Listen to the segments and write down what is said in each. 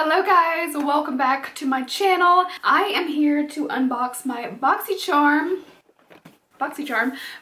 Hello guys, welcome back to my channel. I am here to unbox my Boxycharm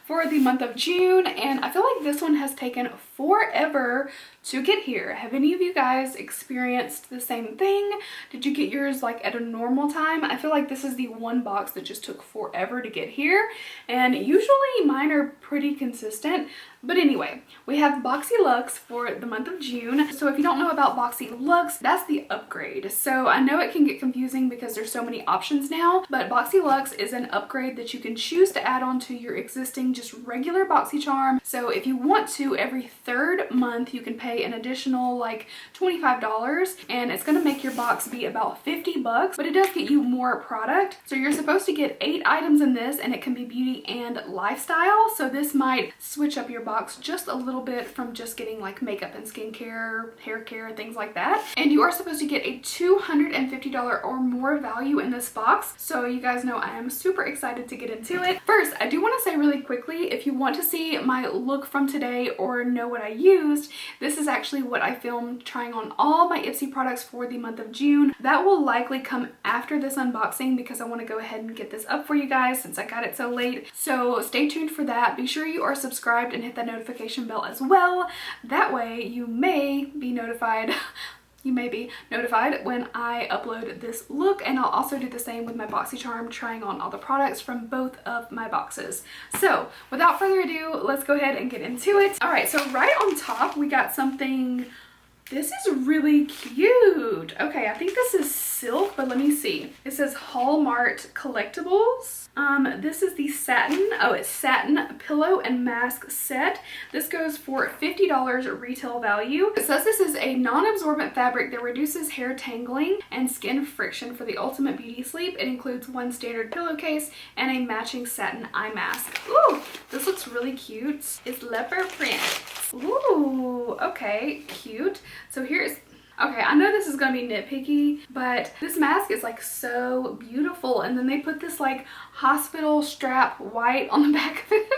for the month of June, and I feel like this one has taken forever to get here. Have any of you guys experienced the same thing? Did you get yours like at a normal time? I feel like this is the one box that just took forever to get here, and usually mine are pretty consistent. But anyway, we have Boxyluxe for the month of June. So if you don't know about Boxyluxe, that's the upgrade. So I know it can get confusing because there's so many options now, but Boxyluxe is an upgrade that you can choose to add on to your existing just regular Boxycharm. So if you want to, every third month you can pay an additional like $25, and it's going to make your box be about 50 bucks, but it does get you more product. So you're supposed to get 8 items in this, and it can be beauty and lifestyle. So this might switch up your box just a little bit from just getting like makeup and skincare, hair care, things like that. And you are supposed to get a $250 or more value in this box. So you guys know I am super excited to get into it. First, I do want to say really quickly, if you want to see my look from today or know what I used, this is actually what I filmed trying on all my Ipsy products for the month of June. That will likely come after this unboxing because I want to go ahead and get this up for you guys since I got it so late. So stay tuned for that. Be sure you are subscribed and hit that notification bell as well. That way you may be notified when I upload this look, and I'll also do the same with my Boxycharm, trying on all the products from both of my boxes. So without further ado, let's go ahead and get into it. All right, so right on top we got something. This is really cute. Okay, I think this is silk, but let me see. It says Hallmark Collectibles. This is the Satin. Oh, it's Satin Pillow and Mask Set. This goes for $50 retail value. It says this is a non-absorbent fabric that reduces hair tangling and skin friction for the ultimate beauty sleep. It includes one standard pillowcase and a matching satin eye mask. Ooh, this looks really cute. It's leopard print. Ooh, okay, cute. So here's, okay, I know this is gonna be nitpicky, but this mask is like so beautiful, and then they put this like hospital strap white on the back of it.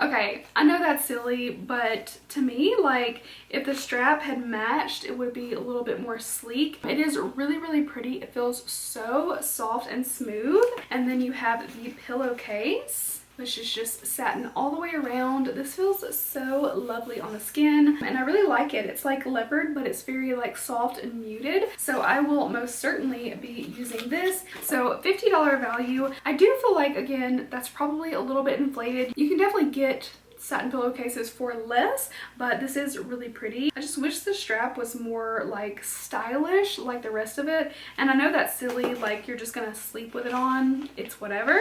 Okay, I know that's silly, but to me, like, if the strap had matched, it would be a little bit more sleek. It is really, really pretty. It feels so soft and smooth. And then you have the pillowcase, which is just satin all the way around. This feels so lovely on the skin, and I really like it. It's like leopard, but it's very like soft and muted. So I will most certainly be using this. So $50 value. I do feel like, again, that's probably a little bit inflated. You can definitely get satin pillowcases for less, but this is really pretty. I just wish the strap was more like stylish like the rest of it. And I know that's silly, like you're just gonna sleep with it on, it's whatever,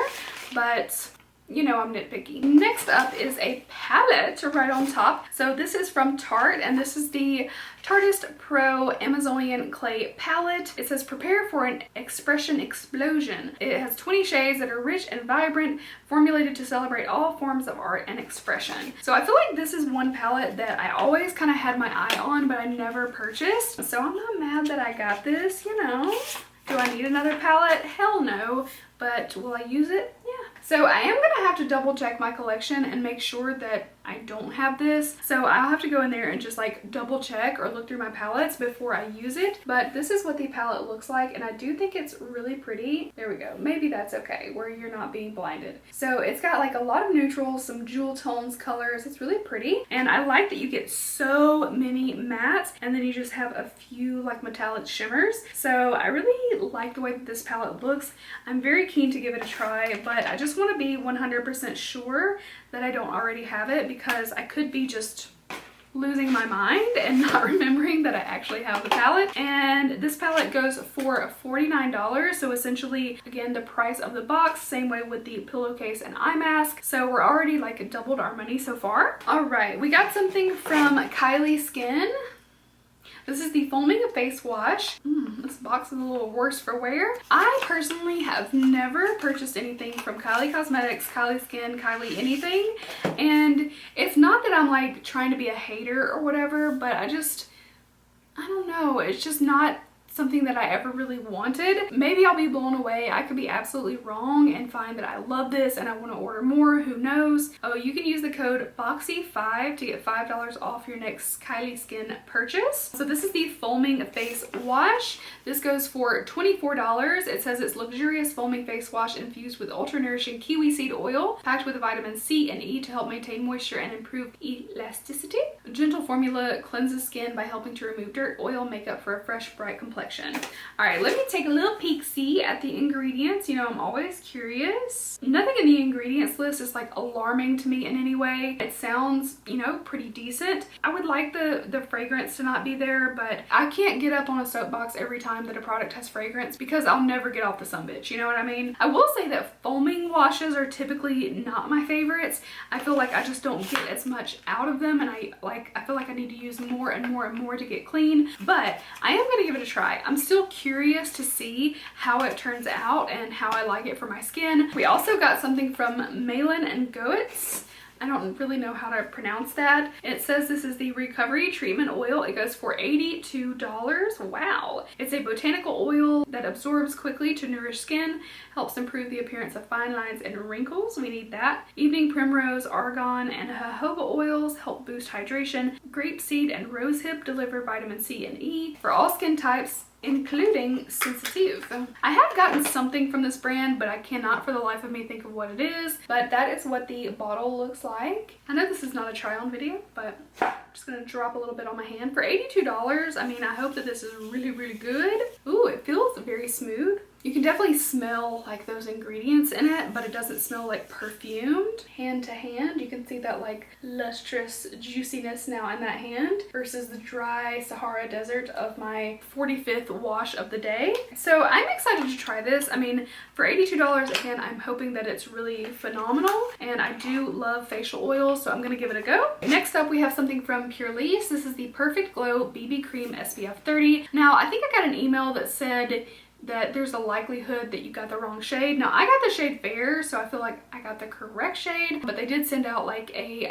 but you know I'm nitpicky. Next up is a palette right on top. So this is from Tarte, and this is the Tarte Pro Amazonian Clay Palette. It says prepare for an expression explosion. It has 20 shades that are rich and vibrant, formulated to celebrate all forms of art and expression. So I feel like this is one palette that I always kind of had my eye on, but I never purchased. So I'm not mad that I got this, you know. Do I need another palette? Hell no. But will I use it? Yeah. So I am gonna have to double check my collection and make sure that I don't have this. So I'll have to go in there and just like double check or look through my palettes before I use it. But this is what the palette looks like, and I do think it's really pretty. There we go. Maybe that's okay, where you're not being blinded. So it's got like a lot of neutrals, some jewel tones, colors. It's really pretty. And I like that you get so many mattes, and then you just have a few like metallic shimmers. So I really like the way that this palette looks. I'm very keen to give it a try, but I just want to be 100% sure that I don't already have it, because I could be just losing my mind and not remembering that I actually have the palette. And this palette goes for $49, so essentially again the price of the box, same way with the pillowcase and eye mask. So we're already like doubled our money so far. All right, we got something from Kylie Skin. This is the foaming face wash. This box is a little worse for wear. I personally have never purchased anything from Kylie Cosmetics, Kylie Skin, Kylie anything. And it's not that I'm like trying to be a hater or whatever, but I don't know. It's just not something that I ever really wanted. Maybe I'll be blown away. I could be absolutely wrong and find that I love this and I want to order more. Who knows? Oh, you can use the code BOXY5 to get $5 off your next Kylie Skin purchase. So this is the foaming face wash. This goes for $24. It says it's luxurious foaming face wash infused with ultra nourishing kiwi seed oil, packed with vitamin C and E to help maintain moisture and improve elasticity. A gentle formula cleanses skin by helping to remove dirt, oil, makeup for a fresh, bright complexion. All right, let me take a little peek-see at the ingredients. You know, I'm always curious. Nothing in the ingredients list is like alarming to me in any way. It sounds, you know, pretty decent. I would like the fragrance to not be there, but I can't get up on a soapbox every time that a product has fragrance because I'll never get off the sumbitch, you know what I mean? I will say that foaming washes are typically not my favorites. I feel like I just don't get as much out of them, and I feel like I need to use more and more and more to get clean, but I am gonna give it a try. I'm still curious to see how it turns out and how I like it for my skin. We also got something from Malin+Goetz. I don't really know how to pronounce that. It says this is the recovery treatment oil. It goes for $82. Wow. It's a botanical oil that absorbs quickly to nourish skin, helps improve the appearance of fine lines and wrinkles. We need that. Evening primrose, argan, and jojoba oils help boost hydration. Grapeseed and rosehip deliver vitamin C and E for all skin types, including sensitive. I have gotten something from this brand, but I cannot for the life of me think of what it is. But that is what the bottle looks like. I know this is not a try on video, but I'm just gonna drop a little bit on my hand. For $82, I mean, I hope that this is really, really good. Ooh, it feels very smooth. You can definitely smell like those ingredients in it, but it doesn't smell like perfumed. Hand to hand, you can see that like lustrous juiciness now in that hand versus the dry Sahara desert of my 45th wash of the day. So I'm excited to try this. I mean, for $82, again, I'm hoping that it's really phenomenal, and I do love facial oils, so I'm gonna give it a go. Next up, we have something from Pur Lisse. This is the Perfect Glow BB Cream SPF 30. Now, I think I got an email that said that there's a likelihood that you got the wrong shade. Now, I got the shade Fair, so I feel like I got the correct shade, but they did send out like a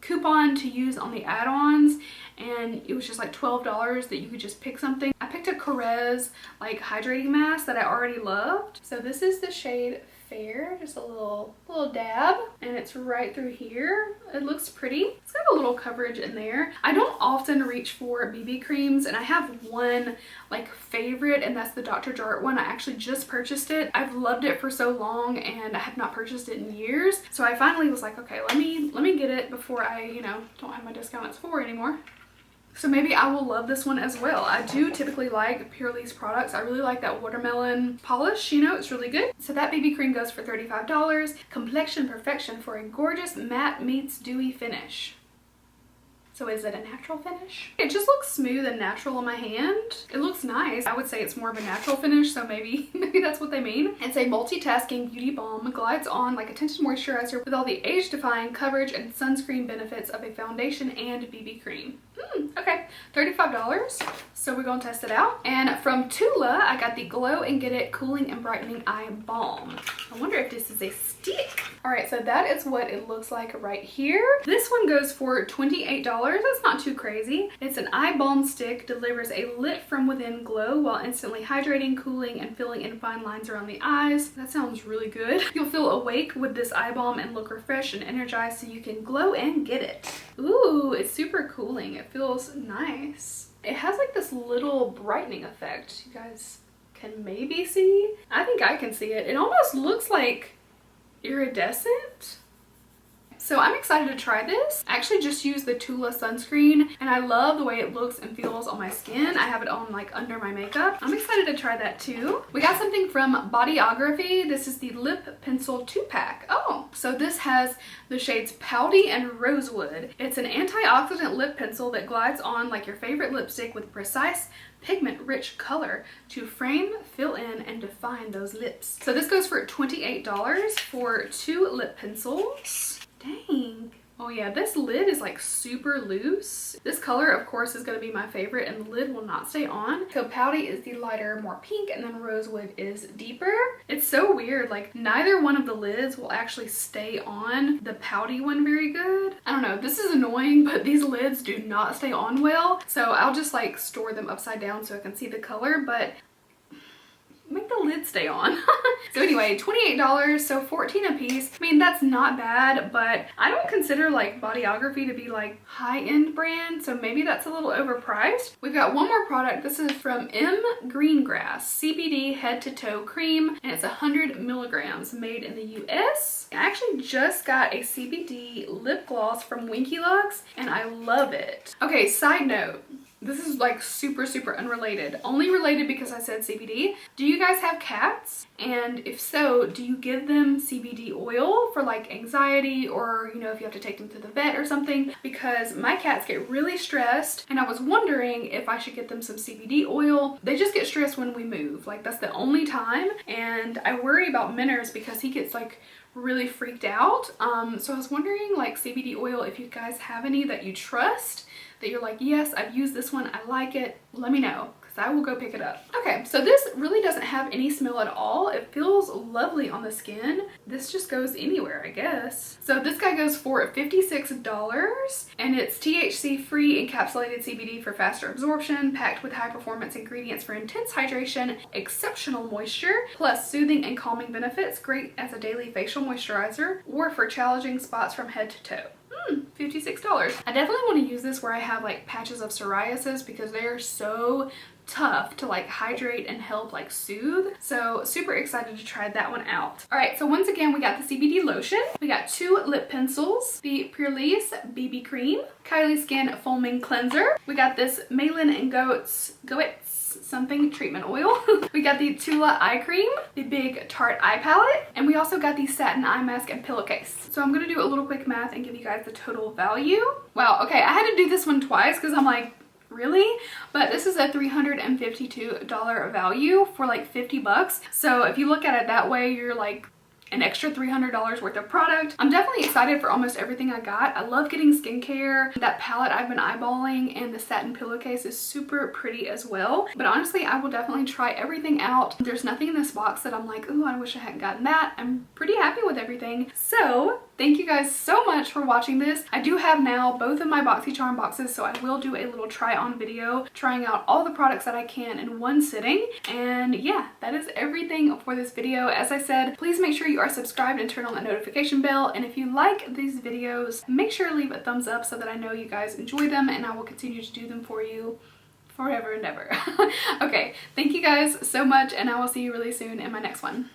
coupon to use on the add-ons, and it was just like $12 that you could just pick something. I picked a Carez like hydrating mask that I already loved. So this is the shade Fair, just a little dab, and it's right through here. It looks pretty. It's got a little coverage in there. I don't often reach for BB creams, and I have one like favorite, and that's the Dr. Jart one. I actually just purchased it. I've loved it for so long, and I have not purchased it in years. So I finally was like, okay, let me get it before I, you know, don't have my discount at Sephora anymore. So maybe I will love this one as well. I do typically like Pur Lisse products. I really like that watermelon polish, you know, it's really good. So that BB cream goes for $35. Complexion Perfection for a gorgeous matte meets dewy finish. So is it a natural finish? It just looks smooth and natural on my hand. It looks nice. I would say it's more of a natural finish, so maybe that's what they mean. It's a multitasking beauty balm, glides on like a tinted moisturizer with all the age-defying coverage and sunscreen benefits of a foundation and BB cream. Okay, $35. So we're gonna test it out. And from Tula, I got the Glow and Get It Cooling and Brightening Eye Balm. I wonder if this is a stick. All right, so that is what it looks like right here. This one goes for $28. That's not too crazy. It's an eye balm stick, delivers a lit from within glow while instantly hydrating, cooling, and filling in fine lines around the eyes. That sounds really good. You'll feel awake with this eye balm and look refreshed and energized so you can glow and get it. Ooh, it's super cooling. It feels nice. It has like this little brightening effect. You guys can maybe see. I think I can see it. It almost looks like iridescent. So I'm excited to try this. I actually just used the Tula sunscreen, and I love the way it looks and feels on my skin. I have it on like under my makeup. I'm excited to try that too. We got something from Bodyography. This is the Lip Pencil 2-pack. Oh, so this has the shades Pouty and Rosewood. It's an antioxidant lip pencil that glides on like your favorite lipstick with precise pigment-rich color to frame, fill in, and define those lips. So this goes for $28 for 2 lip pencils. Dang, Oh yeah, this lid is like super loose. This color, of course, is going to be my favorite, and the lid will not stay on. So Pouty is the lighter, more pink, and then Rosewood is deeper. It's so weird, like neither one of the lids will actually stay on the Pouty one very good. I don't know, this is annoying, but these lids do not stay on well. So I'll just like store them upside down so I can see the color, but make the lid stay on. So anyway, $28, so 14 a piece. I mean, that's not bad, but I don't consider like Bodyography to be like high-end brand, so maybe that's a little overpriced. We've got one more product. This is from M. Greengrass CBD head to toe cream, and it's 100 milligrams, made in the US. I actually just got a CBD lip gloss from Boxyluxe, and I love it. Okay, side note. This is like super unrelated. Only related because I said CBD. Do you guys have cats? And if so, do you give them CBD oil for like anxiety, or you know, if you have to take them to the vet or something? Because my cats get really stressed, and I was wondering if I should get them some CBD oil. They just get stressed when we move. Like that's the only time. And I worry about Minners because he gets like really freaked out. So I was wondering like CBD oil, if you guys have any that you trust, that you're like, yes, I've used this one, I like it, let me know, because I will go pick it up. Okay, so this really doesn't have any smell at all. It feels lovely on the skin. This just goes anywhere, I guess. So this guy goes for $56, and it's THC free encapsulated CBD for faster absorption, packed with high performance ingredients for intense hydration, exceptional moisture, plus soothing and calming benefits, great as a daily facial moisturizer or for challenging spots from head to toe. $56. I definitely want to use this where I have like patches of psoriasis, because they are so tough to like hydrate and help like soothe. So super excited to try that one out. All right, so once again, we got the CBD lotion. We got 2 lip pencils, the Pur Lisse BB cream, Kylie Skin foaming cleanser. We got this Malin+Goetz something treatment oil. We got the Tula eye cream, the big Tarte eye palette, and we also got the Satin eye mask and pillowcase. So I'm gonna do a little quick math and give you guys the total value. Wow, okay, I had to do this one twice because I'm like, really? But this is a $352 value for like 50 bucks. So if you look at it that way, you're like an extra $300 worth of product. I'm definitely excited for almost everything I got. I love getting skincare. That palette I've been eyeballing, and the satin pillowcase is super pretty as well. But honestly, I will definitely try everything out. There's nothing in this box that I'm like, ooh, I wish I hadn't gotten that. I'm pretty happy with everything. So thank you guys so much for watching this. I do have now both of my Boxycharm boxes, so I will do a little try on video trying out all the products that I can in one sitting. And yeah, that is everything for this video. As I said, please make sure you are subscribed and turn on that notification bell. And if you like these videos, make sure to leave a thumbs up so that I know you guys enjoy them, and I will continue to do them for you forever and ever. Okay, thank you guys so much, and I will see you really soon in my next one.